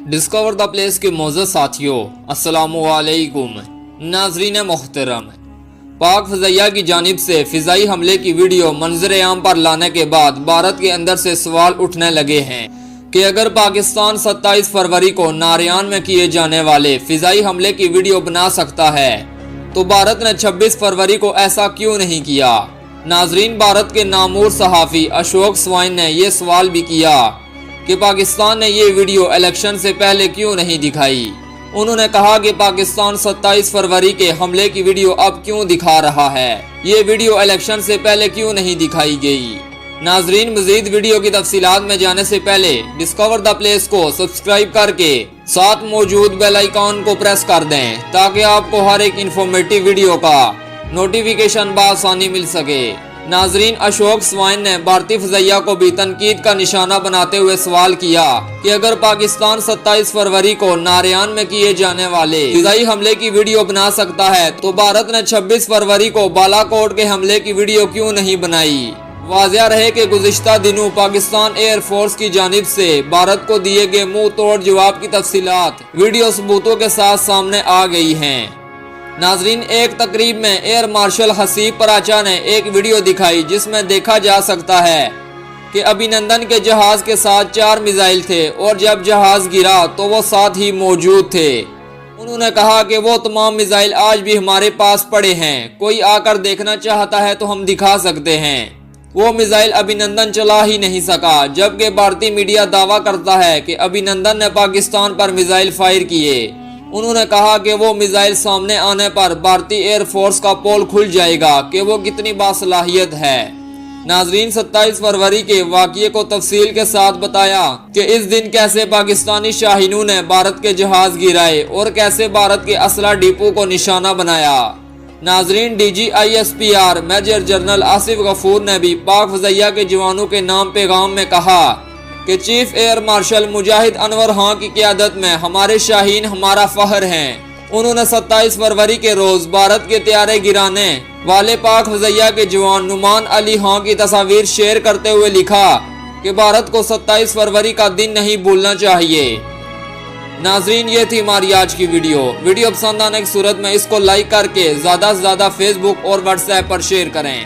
Discover the place کے معزز ساتھیوں، السلام علیکم۔ ناظرین محترم، پاک فضائیہ کی جانب سے فضائی حملے کی ویڈیو منظر عام پر لانے کے بعد بھارت کے اندر سے سوال اٹھنے لگے ہیں کہ اگر پاکستان 27 فروری کو ناریان میں کیے جانے والے فضائی حملے کی ویڈیو بنا سکتا ہے تو بھارت نے 26 فروری کو ایسا کیوں نہیں کیا؟ ناظرین، بھارت کے نامور صحافی اشوک سوائن نے یہ سوال بھی کیا کہ پاکستان نے یہ ویڈیو الیکشن سے پہلے کیوں نہیں دکھائی۔ انہوں نے کہا کہ پاکستان 27 فروری کے حملے کی ویڈیو اب کیوں دکھا رہا ہے، یہ ویڈیو الیکشن سے پہلے کیوں نہیں دکھائی گئی۔ ناظرین، مزید ویڈیو کی تفصیلات میں جانے سے پہلے ڈسکور دا پلیس کو سبسکرائب کر کے ساتھ موجود بیل آئیکن کو پریس کر دیں تاکہ آپ کو ہر ایک انفارمیٹیو ویڈیو کا نوٹیفیکیشن بآسانی مل سکے۔ ناظرین، اشوک سوائن نے بھارتی فضائیہ کو بھی تنقید کا نشانہ بناتے ہوئے سوال کیا کہ اگر پاکستان 27 فروری کو ناریان میں کیے جانے والے فضائی حملے کی ویڈیو بنا سکتا ہے تو بھارت نے 26 فروری کو بالا کوٹ کے حملے کی ویڈیو کیوں نہیں بنائی؟ واضح رہے کہ گزشتہ دنوں پاکستان ایئر فورس کی جانب سے بھارت کو دیے گئے منہ توڑ جواب کی تفصیلات ویڈیو ثبوتوں کے ساتھ سامنے آ گئی ہیں۔ ناظرین، ایک تقریب میں ایئر مارشل حسیب پراچا نے ایک ویڈیو دکھائی جس میں دیکھا جا سکتا ہے کہ ابھینندن کے جہاز کے ساتھ 4 میزائل تھے اور جب جہاز گرا تو وہ ساتھ ہی موجود تھے۔ انہوں نے کہا کہ وہ تمام میزائل آج بھی ہمارے پاس پڑے ہیں، کوئی آ کر دیکھنا چاہتا ہے تو ہم دکھا سکتے ہیں۔ وہ میزائل ابھینندن چلا ہی نہیں سکا، جبکہ بھارتی میڈیا دعویٰ کرتا ہے کہ ابھینندن نے پاکستان پر میزائل فائر کیے۔ انہوں نے کہا کہ وہ میزائل سامنے آنے پر بھارتی ایئر فورس کا پول کھل جائے گا کہ وہ کتنی باصلاحیت ہے۔ ناظرین، 27 فروری کے واقعے کو تفصیل کے ساتھ بتایا کہ اس دن کیسے پاکستانی شاہینوں نے بھارت کے جہاز گرائے اور کیسے بھارت کے اسلحہ ڈپو کو نشانہ بنایا۔ ناظرین، D G I S P R major general Asif Ghafoor نے بھی پاک فضائیہ کے جوانوں کے نام پیغام میں کہا کہ چیف ایئر مارشل مجاہد انور خان کی قیادت میں ہمارے شاہین ہمارا فخر ہیں۔ انہوں نے 27 فروری کے روز بھارت کے طیارے گرانے والے پاک فضائیہ کے جوان نعمان علی خان کی تصاویر شیئر کرتے ہوئے لکھا کہ بھارت کو 27 فروری کا دن نہیں بھولنا چاہیے۔ ناظرین، یہ تھی ہماری آج کی ویڈیو پسند آنے کی صورت میں اس کو لائک کر کے زیادہ سے زیادہ فیس بک اور واٹس ایپ پر شیئر کریں۔